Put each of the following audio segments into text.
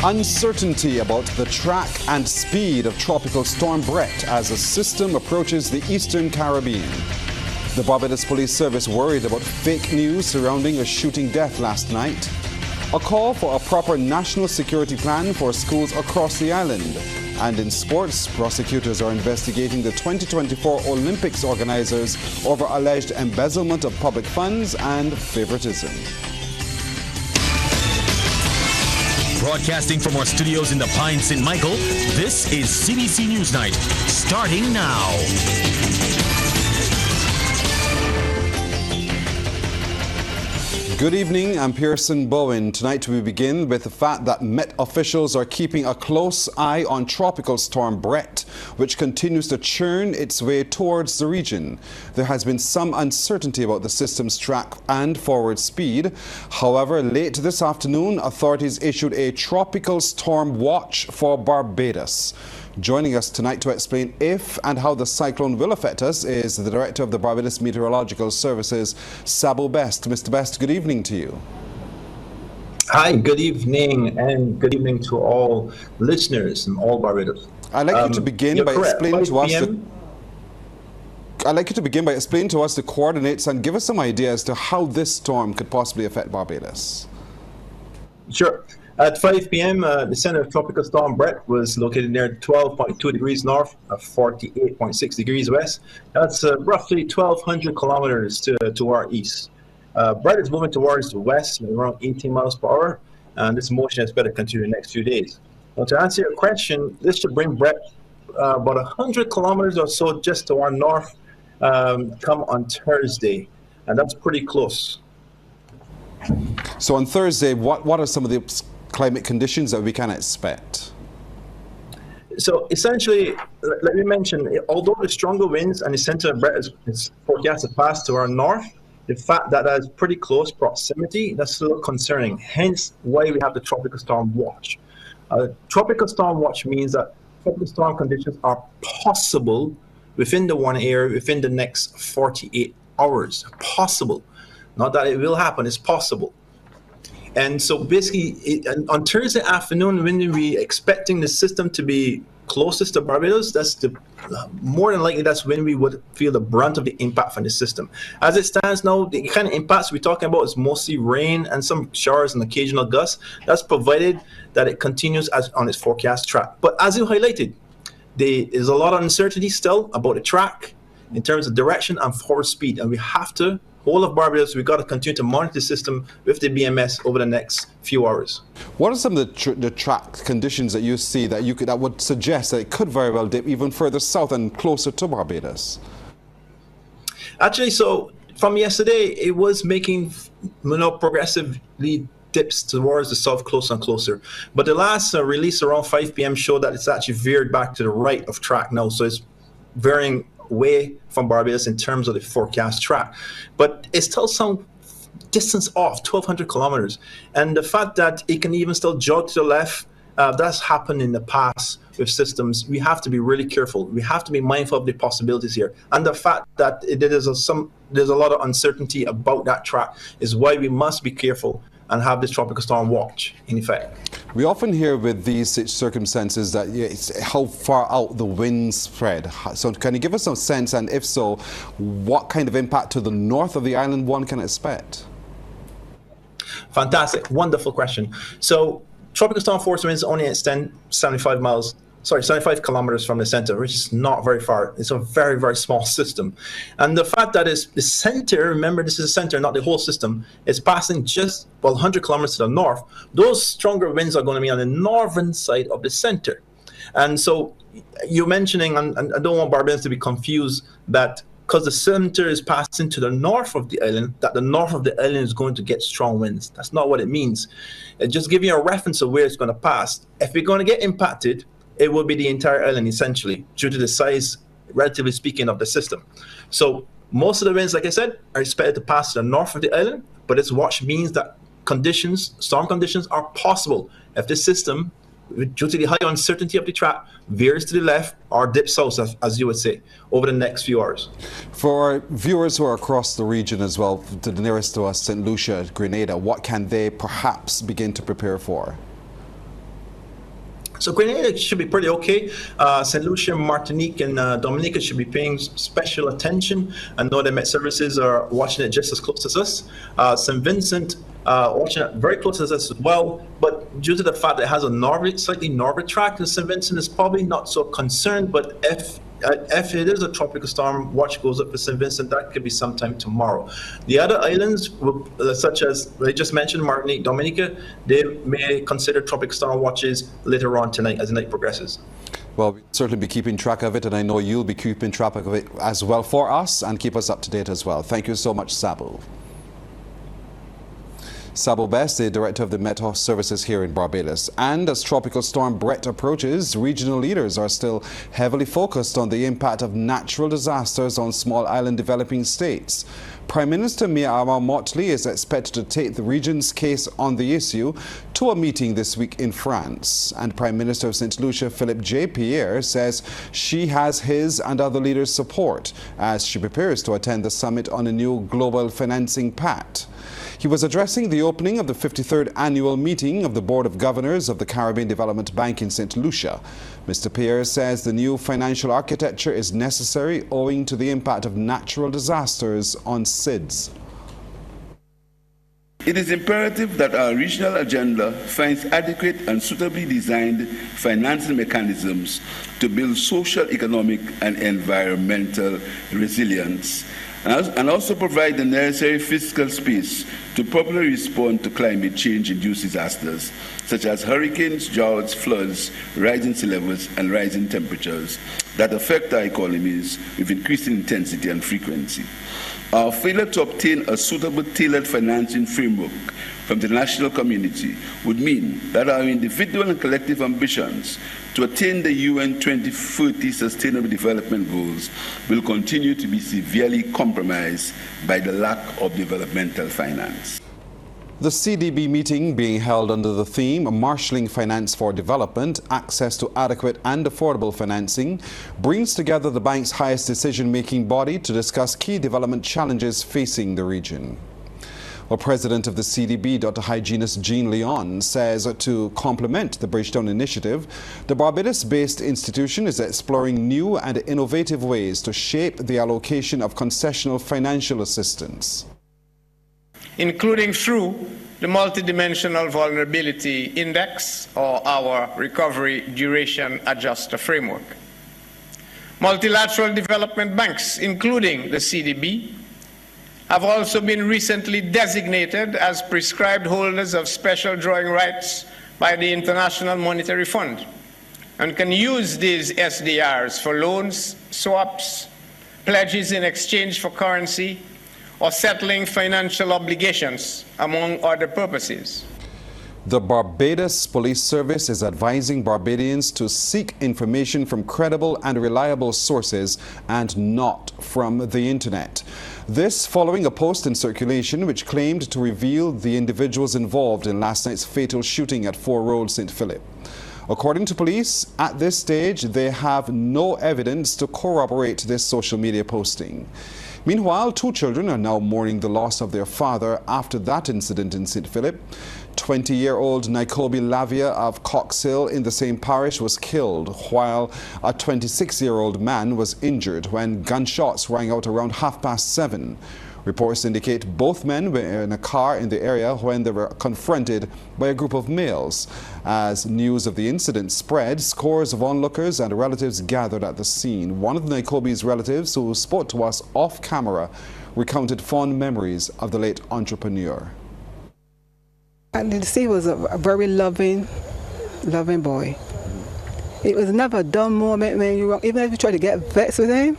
Uncertainty about the track and speed of Tropical Storm Brett as the system approaches the Eastern Caribbean. The Barbados Police Service worried about fake news surrounding a shooting death last night. A call for a proper national security plan for schools across the island. And in sports, prosecutors are investigating the 2024 Olympics organizers over alleged embezzlement of public funds and favoritism. Broadcasting from our studios in the Pine St. Michael, this is CBC NewsNight, starting now. Good evening, I'm Pearson Bowen. Tonight we begin with the fact that Met officials are keeping a close eye on Tropical Storm Brett, which continues to churn its way towards the region. There has been some uncertainty about the system's track and forward speed. However, late this afternoon, authorities issued a tropical storm watch for Barbados. Joining us tonight to explain if and how the cyclone will affect us is the Director of the Barbados Meteorological Services, Sabo Best. Mr. Best, good evening to you. Hi, good evening, and good evening to all listeners in all Barbados. I'd like you to begin by explaining to us the coordinates and give us some idea as to how this storm could possibly affect Barbados. Sure. At 5 p.m., the center of Tropical Storm Brett was located near 12.2 degrees north of 48.6 degrees west. That's roughly 1,200 kilometers to our east. Brett is moving towards the west at around 18 miles per hour, and this motion is expected to continue in the next few days. Now, to answer your question, this should bring Brett about 100 kilometers or so just to our north come on Thursday, and that's pretty close. So on Thursday, what are some of the climate conditions that we can expect? So essentially, let me mention, although the stronger winds and the center of Brett is forecast to pass to our north, the fact that that's pretty close proximity, that's a little concerning. Hence why we have the Tropical Storm Watch. Tropical Storm Watch means that tropical storm conditions are possible within the one area within the next 48 hours. Possible. Not that it will happen, it's possible. And so basically, on Thursday afternoon, when we're expecting the system to be closest to Barbados, more than likely that's when we would feel the brunt of the impact from the system. As it stands now, the kind of impacts we're talking about is mostly rain and some showers and occasional gusts. That's provided that it continues on its forecast track. But as you highlighted, there is a lot of uncertainty still about the track in terms of direction and forward speed, and we have to. Whole of Barbados, we've got to continue to monitor the system with the BMS over the next few hours. What are some of the track conditions that you see that would suggest that it could very well dip even further south and closer to Barbados? Actually, so from yesterday, it was making progressively dips towards the south closer and closer. But the last release around 5 p.m. showed that it's actually veered back to the right of track now. So it's varying away from Barbados in terms of the forecast track, but it's still some distance off, 1,200 kilometers. And the fact that it can even still jog to the left, that's happened in the past with systems. We have to be really careful. We have to be mindful of the possibilities here. And the fact that there's a lot of uncertainty about that track is why we must be careful and have this tropical storm watch in effect. We often hear with these circumstances that it's how far out the winds spread. So can you give us some sense, and if so, what kind of impact to the north of the island one can expect? Fantastic, wonderful question. So tropical storm force winds only extend 75 kilometers from the center, which is not very far. It's a very, very small system. And the fact that it's the center, remember this is the center, not the whole system, is passing just 100 kilometers to the north. Those stronger winds are going to be on the northern side of the center. And so you're mentioning, and I don't want Barbadians to be confused, that because the center is passing to the north of the island, that the north of the island is going to get strong winds. That's not what it means. Just giving you a reference of where it's going to pass. If we're going to get impacted, it will be the entire island essentially, due to the size, relatively speaking, of the system. So most of the winds, like I said, are expected to pass to the north of the island, but this watch means that storm conditions are possible if the system, due to the high uncertainty of the track, veers to the left or dips south, as you would say, over the next few hours. For our viewers who are across the region as well, to the nearest to us, St. Lucia, Grenada, what can they perhaps begin to prepare for? So Grenada should be pretty okay. St. Lucia, Martinique, and Dominica should be paying special attention. I know the Met Services are watching it just as close as us. St. Vincent watching it very close as us as well. But due to the fact that it has a slightly northern track, St. Vincent is probably not so concerned. But if it is a tropical storm, watch goes up for St. Vincent. That could be sometime tomorrow. The other islands, such as I just mentioned, Martinique, Dominica, they may consider tropical storm watches later on tonight as the night progresses. Well, we'll certainly be keeping track of it, and I know you'll be keeping track of it as well for us and keep us up to date as well. Thank you so much, Sabo. Sabo Best, the director of the Met Services here in Barbados. And as Tropical Storm Brett approaches, regional leaders are still heavily focused on the impact of natural disasters on small island developing states. Prime Minister Mia Motley is expected to take the region's case on the issue to a meeting this week in France. And Prime Minister of St. Lucia, Philip J. Pierre, says she has his and other leaders' support as she prepares to attend the summit on a new global financing pact. He was addressing the opening of the 53rd annual meeting of the Board of Governors of the Caribbean Development Bank in St. Lucia. Mr. Pierre says the new financial architecture is necessary owing to the impact of natural disasters on SIDS. It is imperative that our regional agenda finds adequate and suitably designed financing mechanisms to build social, economic, and environmental resilience, and also provide the necessary fiscal space to properly respond to climate change-induced disasters, such as hurricanes, droughts, floods, rising sea levels, and rising temperatures that affect our economies with increasing intensity and frequency. Our failure to obtain a suitable tailored financing framework from the national community would mean that our individual and collective ambitions to attain the UN 2030 Sustainable Development Goals will continue to be severely compromised by the lack of developmental finance. The CDB meeting being held under the theme Marshalling Finance for Development, Access to Adequate and Affordable Financing, brings together the bank's highest decision-making body to discuss key development challenges facing the region. Well, President of the CDB, Dr. Hygienist Jean Leon, says to complement the Bridgetown initiative, the Barbados-based institution is exploring new and innovative ways to shape the allocation of concessional financial assistance, including through the Multidimensional Vulnerability Index, or our Recovery Duration Adjuster Framework. Multilateral development banks, including the CDB, have also been recently designated as prescribed holders of special drawing rights by the International Monetary Fund and can use these SDRs for loans, swaps, pledges in exchange for currency, or settling financial obligations, among other purposes. The Barbados Police Service is advising Barbadians to seek information from credible and reliable sources and not from the internet. This following a post in circulation which claimed to reveal the individuals involved in last night's fatal shooting at 4 Road, St. Philip. According to police, at this stage, they have no evidence to corroborate this social media posting. Meanwhile, 2 children are now mourning the loss of their father after that incident in St. Philip. 20-year-old Nikobe Lavia of Cox Hill in the same parish was killed, while a 26-year-old man was injured when gunshots rang out around 7:30. Reports indicate both men were in a car in the area when they were confronted by a group of males. As news of the incident spread, scores of onlookers and relatives gathered at the scene. One of Nikobe's relatives, who spoke to us off camera, recounted fond memories of the late entrepreneur. And he was a very loving boy. It was never a dumb moment when you, even if you try to get vexed with him,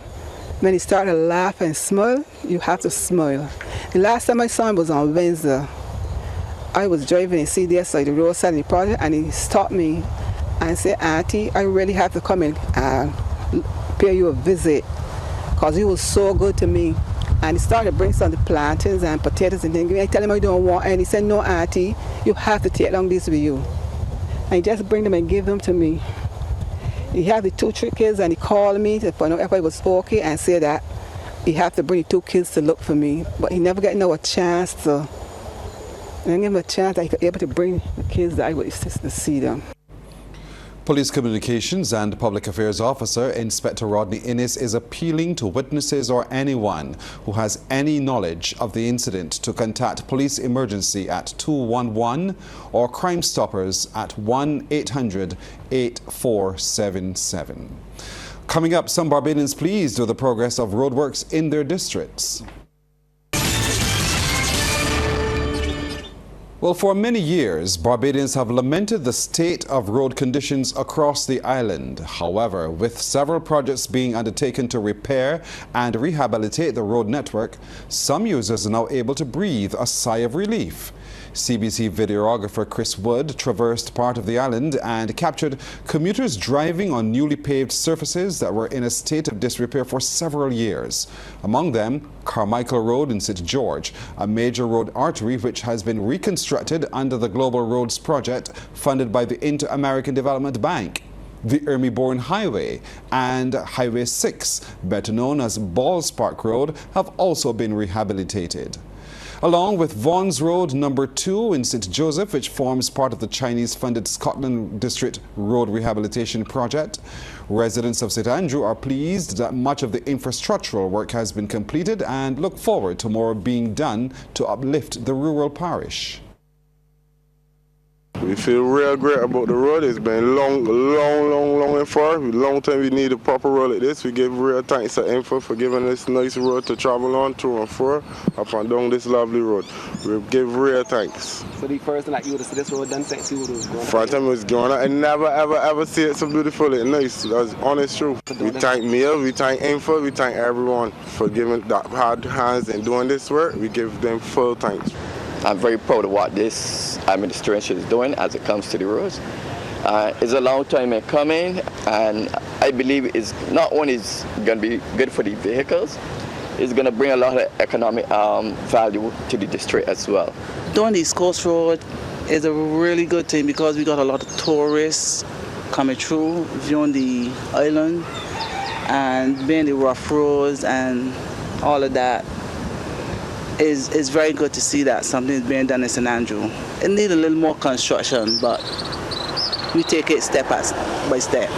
when he started to laugh and smile, you have to smile. The last time I saw him was on Wednesday. I was driving in CDS side the roadside in the project, and he stopped me and said, "Auntie, I really have to come and pay you a visit because you was so good to me." And he started to bring some of the plantains and potatoes and things. I tell him I don't want any. He said, "No, Auntie, you have to take along this with you." And he just bring them and give them to me. He had the 2 kids and he called me to find out if I was okay and said that he had to bring the 2 kids to look for me. But he never got a chance to. I didn't give him a chance that he could be able to bring the kids that I would assist to see them. Police Communications and Public Affairs Officer Inspector Rodney Innes is appealing to witnesses or anyone who has any knowledge of the incident to contact Police Emergency at 211 or Crime Stoppers at 1-800-8477. Coming up, some Barbadians pleased with the progress of roadworks in their districts. Well, for many years, Barbadians have lamented the state of road conditions across the island. However, with several projects being undertaken to repair and rehabilitate the road network, some users are now able to breathe a sigh of relief. CBC videographer Chris Wood traversed part of the island and captured commuters driving on newly paved surfaces that were in a state of disrepair for several years. Among them, Carmichael Road in St. George, a major road artery which has been reconstructed under the Global Roads project funded by the Inter-American Development Bank. The Ermy-Bourne Highway and Highway 6, better known as Balls Park Road, have also been rehabilitated. Along with Vaughan's Road number 2 in St. Joseph, which forms part of the Chinese-funded Scotland District Road Rehabilitation Project. Residents of St. Andrew are pleased that much of the infrastructural work has been completed and look forward to more being done to uplift the rural parish. We feel real great about the road. It's been long and far. Long time we need a proper road like this. We give real thanks to Info for giving us nice road to travel on, to and fro, up and down this lovely road. We give real thanks. So the first time that you would have seen this road done since you would have grown up? First time it was growing up, I never ever see it so beautiful and nice. That's honest truth. We thank Neil, we thank Info, we thank everyone for giving that hard hands and doing this work. We give them full thanks. I'm very proud of what this administration is doing as it comes to the roads. It's a long time in coming, and I believe it's not only is going to be good for the vehicles, it's going to bring a lot of economic value to the district as well. Doing the East Coast Road is a really good thing because we got a lot of tourists coming through, viewing the island, and being the rough roads and all of that. It's very good to see that something is being done in St. Andrew. It needs a little more construction, but we take it step by step.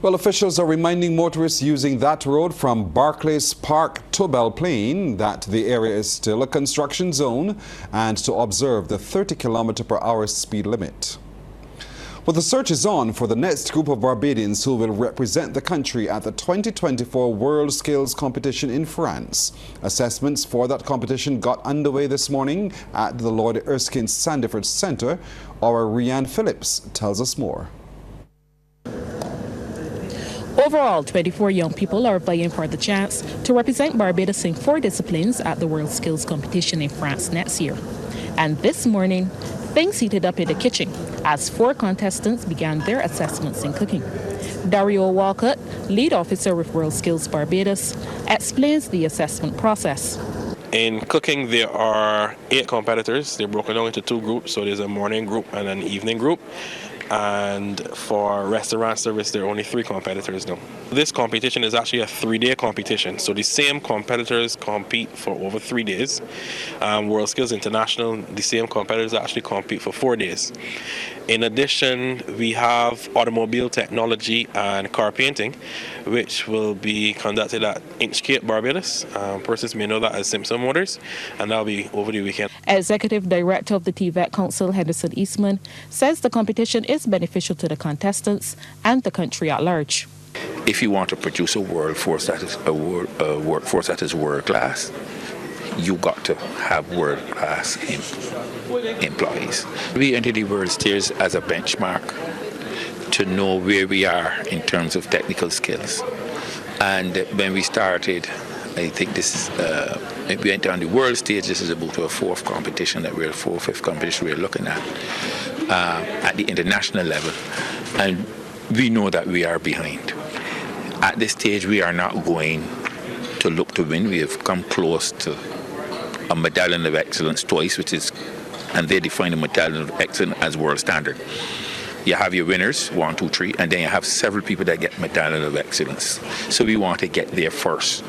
Well, officials are reminding motorists using that road from Barclays Park to Belle Plaine that the area is still a construction zone and to observe the 30 km/h speed limit. Well, the search is on for the next group of Barbadians who will represent the country at the 2024 World Skills Competition in France. Assessments for that competition got underway this morning at the Lord Erskine Sandiford Centre. Our Rianne Phillips tells us more. Overall, 24 young people are vying for the chance to represent Barbados in 4 disciplines at the World Skills Competition in France next year. And this morning, things heated up in the kitchen as 4 contestants began their assessments in cooking. Dario Walcott, lead officer with World Skills Barbados, explains the assessment process. In cooking, there are 8 competitors. They're broken down into 2 groups, so there's a morning group and an evening group. And for restaurant service, there are only 3 competitors now. This competition is actually a 3-day competition, so the same competitors compete for over 3 days. World Skills International, the same competitors actually compete for 4 days. In addition, we have automobile technology and car painting, which will be conducted at Inchcape, Barbados. Persons may know that as Simpson Motors, and that'll be over the weekend. Executive Director of the TVET Council, Henderson Eastman, says the competition is beneficial to the contestants and the country at large. If you want to produce a workforce that is world class, you got to have world class employees. We enter the world stage as a benchmark to know where we are in terms of technical skills. And when we started, I think this is, we went on the world stage, this is about our 4th competition that we're 5th competition we're looking at the international level. And we know that we are behind. At this stage, we are not going to look to win. We have come close to a medallion of excellence twice, and they define a medallion of excellence as world standard. You have your winners, 1, 2, 3, and then you have several people that get medallion of excellence. So we want to get there first.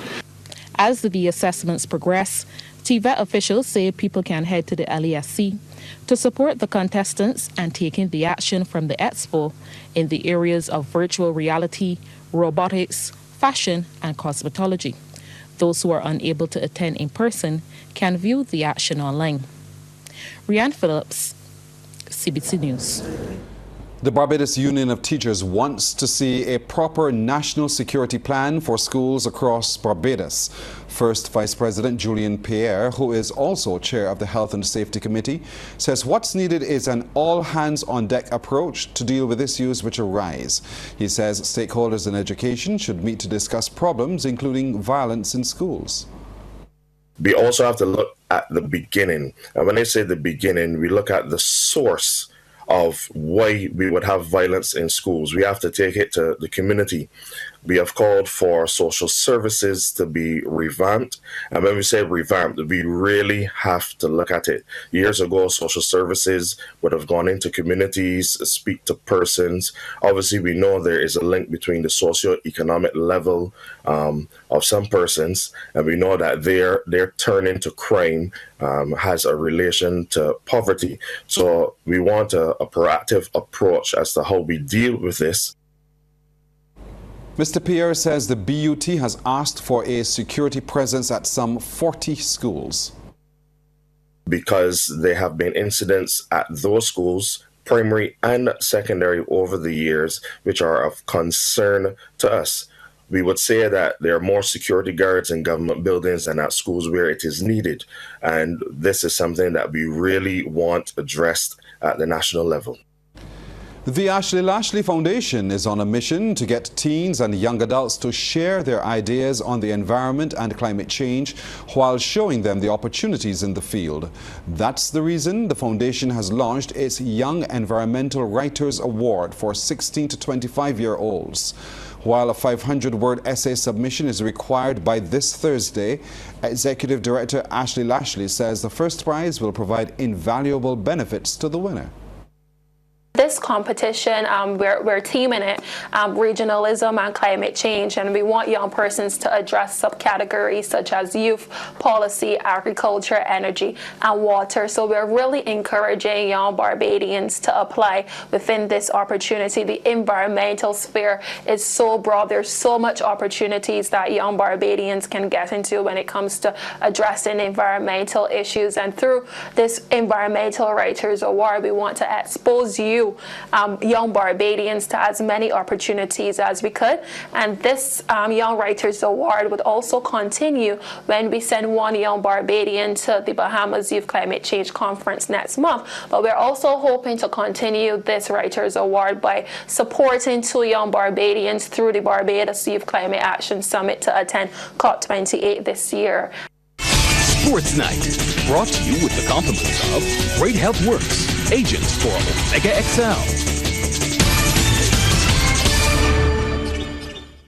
As the assessments progress, TVET officials say people can head to the LASC to support the contestants and taking the action from the expo in the areas of virtual reality, robotics, fashion, and cosmetology. Those who are unable to attend in person can view the action online. Rianne Phillips, CBC News. The Barbados Union of Teachers wants to see a proper national security plan for schools across Barbados. First Vice President Julian Pierre, who is also chair of the Health and Safety Committee, says what's needed is an all-hands-on-deck approach to deal with issues which arise. He says stakeholders in education should meet to discuss problems, including violence in schools. We also have to look at the beginning. And when I say the beginning, we look at the source of why we would have violence in schools. We have to take it to the community. We have called for social services to be revamped. And when we say revamped, we really have to look at it. Years ago, social services would have gone into communities, speak to persons. Obviously, we know there is a link between the socioeconomic level of some persons, and we know that their turn into crime has a relation to poverty. So we want a proactive approach as to how we deal with this. Mr. Pierre says the BUT has asked for a security presence at some 40 schools. Because there have been incidents at those schools, primary and secondary, over the years, which are of concern to us. We would say that there are more security guards in government buildings than at schools where it is needed. And this is something that we really want addressed at the national level. The Lashley Foundation is on a mission to get teens and young adults to share their ideas on the environment and climate change while showing them the opportunities in the field. That's the reason the foundation has launched its Young Environmental Writers Award for 16 to 25-year-olds. While a 500-word essay submission is required by this Thursday, Executive Director Lashley says the first prize will provide invaluable benefits to the winner. This competition, we're teaming it, regionalism and climate change, and we want young persons to address subcategories such as youth, policy, agriculture, energy, and water. So we're really encouraging young Barbadians to apply within this opportunity. The environmental sphere is so broad. There's so much opportunities that young Barbadians can get into when it comes to addressing environmental issues. And through this Environmental Writers Award, we want to expose you, young Barbadians, to as many opportunities as we could. And this Young Writers Award would also continue when we send one young Barbadian to the Bahamas Youth Climate Change Conference next month. But we're also hoping to continue this Writers Award by supporting 2 young Barbadians through the Barbados Youth Climate Action Summit to attend COP28 this year. Sports Night, brought to you with the compliments of Great Health Works, agents for Omega XL.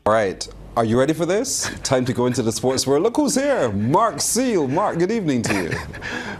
All right, are you ready for this? Time to go into the sports world. Look who's here, Mark Seal. Mark, good evening to you.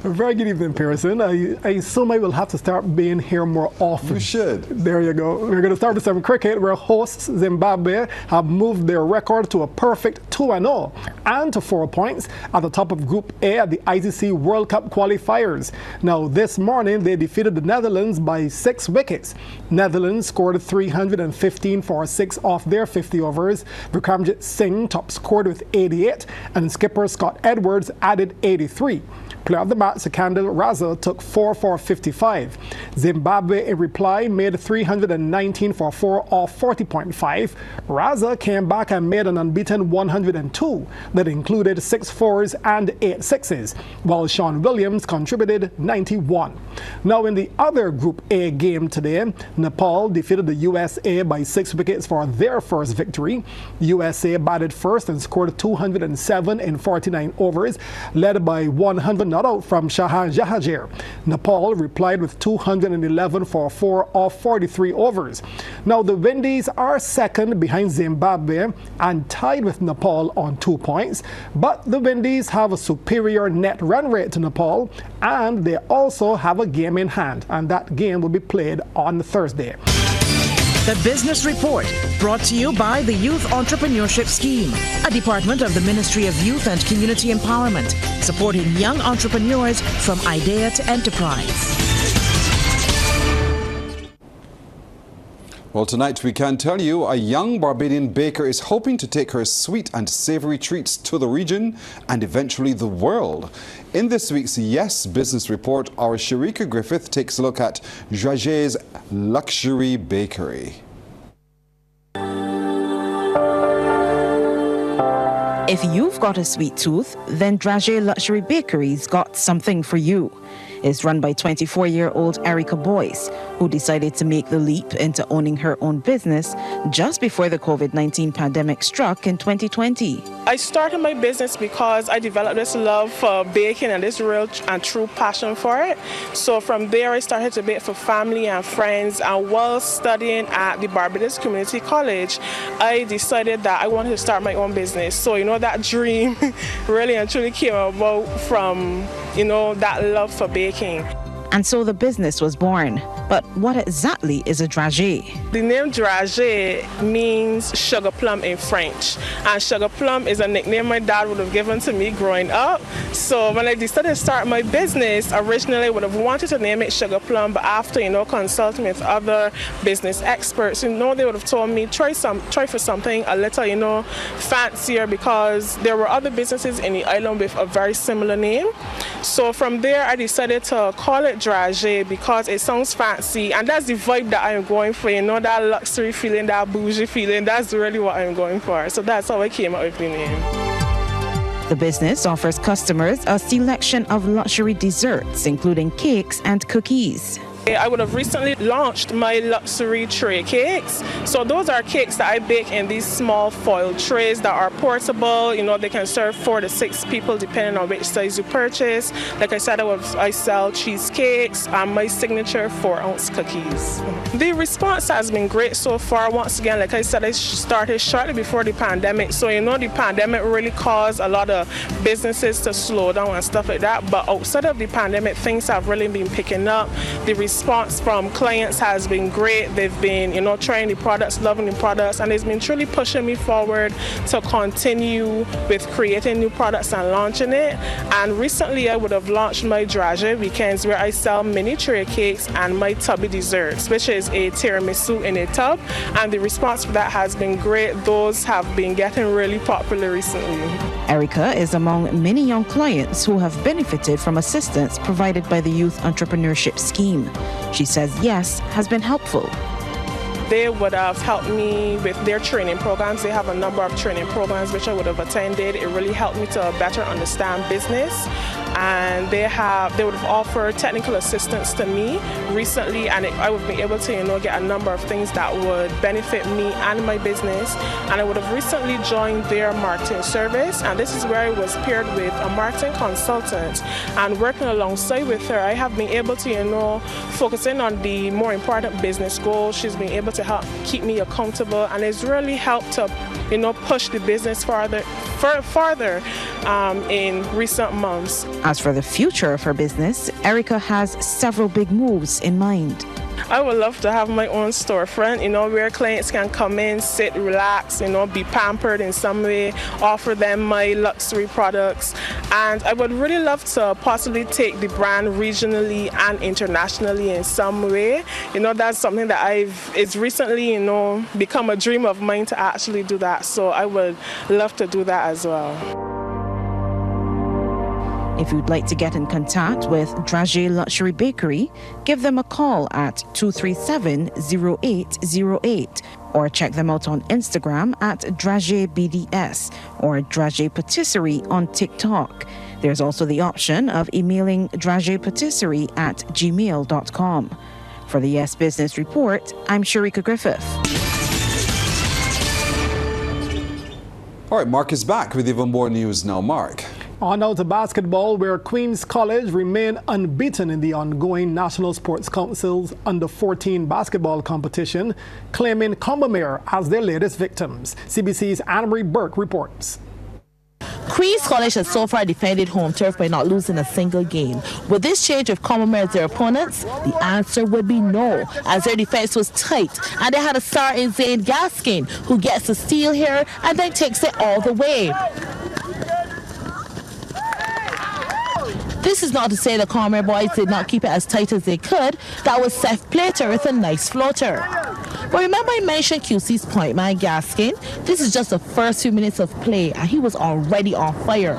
Very good evening, Pearson. I assume I will have to start being here more often. You should. There you go. We're going to start with some cricket, where hosts Zimbabwe have moved their record to a perfect 2-0 and to 4 points at the top of Group A at the ICC World Cup qualifiers. Now, this morning, they defeated the Netherlands by 6 wickets. Netherlands scored 315 for 6 off their 50 overs. Vikramjit Singh top scored with 88, and skipper Scott Edwards added 83. Player of the match, Sikandar Raza, took 4 for 55. Zimbabwe, in reply, made 319 for 4 off 40.5. Raza came back and made an unbeaten 102 that included 6 fours and 8 sixes, while Sean Williams contributed 91. Now, in the other Group A game today, Nepal defeated the USA by 6 wickets for their first victory. USA batted first and scored 207 in 49 overs, led by 100 not out from Shahan Jahangir. Nepal replied with 211 for 4 off 43 overs. Now, the Windies are second behind Zimbabwe and tied with Nepal on 2 points, but the Windies have a superior net run rate to Nepal, and they also have a game in hand, and that game will be played on Thursday. The Business Report, brought to you by the Youth Entrepreneurship Scheme, a department of the Ministry of Youth and Community Empowerment, supporting young entrepreneurs from idea to enterprise. Well, tonight we can tell you a young Barbadian baker is hoping to take her sweet and savory treats to the region and eventually the world. In this week's Yes Business Report, our Sharika Griffith takes a look at Drage's luxury bakery. If you've got a sweet tooth, then Drage Luxury Bakery's got something for you. It's run by 24-year-old Erica Boyce, who decided to make the leap into owning her own business just before the COVID-19 pandemic struck in 2020. I started my business because I developed this love for baking and this real and true passion for it. So from there, I started to bake for family and friends. And while studying at the Barbados Community College, I decided that I wanted to start my own business. So, that dream really and truly came about from, that love for baking. And so the business was born. But what exactly is a dragée? The name dragée means sugar plum in French. And sugar plum is a nickname my dad would have given to me growing up. So when I decided to start my business, originally I would have wanted to name it sugar plum, but after, consulting with other business experts, they would have told me try for something a little, fancier, because there were other businesses in the island with a very similar name. So from there, I decided to call it dragée because it sounds fancy. And that's the vibe that I'm going for, that luxury feeling, that bougie feeling. That's really what I'm going for. So that's how I came up with the name. The business offers customers a selection of luxury desserts, including cakes and cookies. I would have recently launched my luxury tray cakes. So those are cakes that I bake in these small foil trays that are portable. They can serve 4 to 6 people depending on which size you purchase. Like I said, I sell cheesecakes and my signature 4-ounce cookies. The response has been great so far. Once again, like I said, I started shortly before the pandemic. So the pandemic really caused a lot of businesses to slow down and stuff like that. But outside of the pandemic, things have really been picking up. The response from clients has been great. They've been, trying the products, loving the products, and it's been truly pushing me forward to continue with creating new products and launching it. And recently I would have launched my Drage weekends, where I sell mini tray cakes and my tubby desserts, which is a tiramisu in a tub. And the response for that has been great. Those have been getting really popular recently. Erica is among many young clients who have benefited from assistance provided by the Youth Entrepreneurship Scheme. She says yes has been helpful. They would have helped me with their training programs. They have a number of training programs which I would have attended. It really helped me to better understand business. And they would have offered technical assistance to me recently, and I would be able to get a number of things that would benefit me and my business. And I would have recently joined their marketing service, and this is where I was paired with a marketing consultant, and working alongside with her, I have been able to focus in on the more important business goals. She's been able to help keep me accountable, and it's really helped to push the business farther in recent months. As for the future of her business, Erica has several big moves in mind. I would love to have my own storefront, where clients can come in, sit, relax, be pampered in some way, offer them my luxury products. And I would really love to possibly take the brand regionally and internationally in some way. That's something that it's recently, become a dream of mine to actually do that. So I would love to do that as well. If you'd like to get in contact with Drage Luxury Bakery, give them a call at 237-0808 or check them out on Instagram at DrageBDS or Drage Patisserie on TikTok. There's also the option of emailing dragepatisserie@gmail.com. For the Yes Business Report, I'm Sharika Griffith. All right, Mark is back with even more news now. Mark. On now to basketball, where Queen's College remain unbeaten in the ongoing National Sports Council's Under-14 basketball competition, claiming Combermere as their latest victims. CBC's Anne-Marie Burke reports. Queen's College has so far defended home turf by not losing a single game. With this change of Combermere as their opponents, the answer would be no, as their defense was tight and they had a star in Zane Gaskin, who gets the steal here and then takes it all the way. This is not to say the Cormier boys did not keep it as tight as they could. That was Seth Plater with a nice floater. But remember I mentioned QC's point man Gaskin? This is just the first few minutes of play and he was already on fire.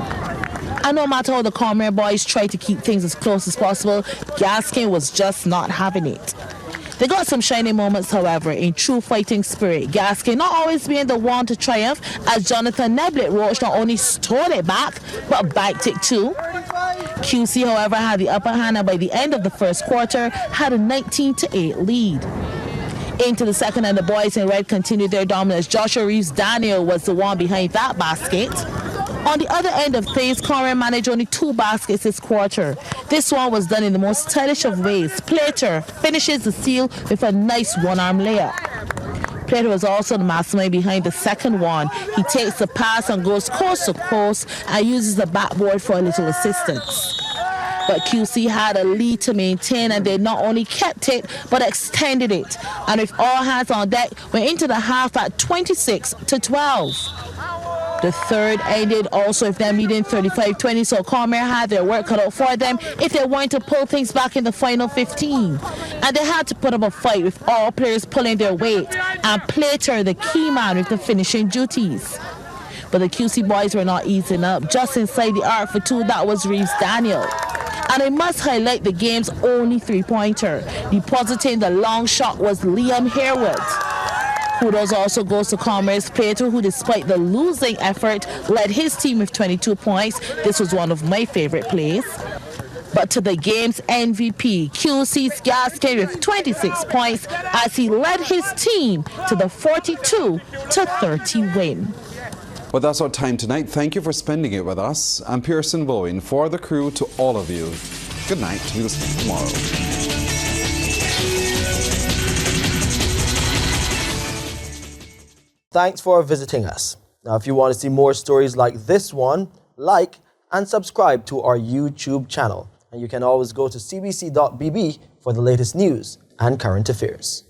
And no matter how the Cormier boys tried to keep things as close as possible, Gaskin was just not having it. They got some shining moments, however, in true fighting spirit. Gaskin not always being the one to triumph, as Jonathan Neblett Roach not only stole it back, but backed it too. QC, however, had the upper hand and by the end of the first quarter, had a 19-8 lead. Into the second, and the boys in red continued their dominance. Joshua Reeves Daniel was the one behind that basket. On the other end of things, Cormier managed only 2 baskets this quarter. This one was done in the most stylish of ways. Plater finishes the seal with a nice one-arm layup. Plater was also the mastermind behind the second one. He takes the pass and goes coast to coast and uses the backboard for a little assistance. But QC had a lead to maintain and they not only kept it, but extended it. And with all hands on deck, went into the half at 26-12. The third ended also with them leading 35-20, so Cormier had their work cut out for them if they wanted to pull things back in the final 15. And they had to put up a fight with all players pulling their weight, and Plater, the key man, with the finishing duties. But the QC boys were not easing up. Just inside the arc for 2, that was Reeves Daniel. And I must highlight the game's only 3-pointer. Depositing the long shot was Liam Harewood. Kudos also goes to Cormier's Plater, who despite the losing effort, led his team with 22 points. This was one of my favorite plays. But to the game's MVP, QC's Gaskin with 26 points as he led his team to the 42-30 win. Well, that's our time tonight. Thank you for spending it with us. I'm Pearson Bowen. For the crew, to all of you, good night. We'll see you tomorrow. Thanks for visiting us. Now, if you want to see more stories like this one, like and subscribe to our YouTube channel. And you can always go to cbc.bb for the latest news and current affairs.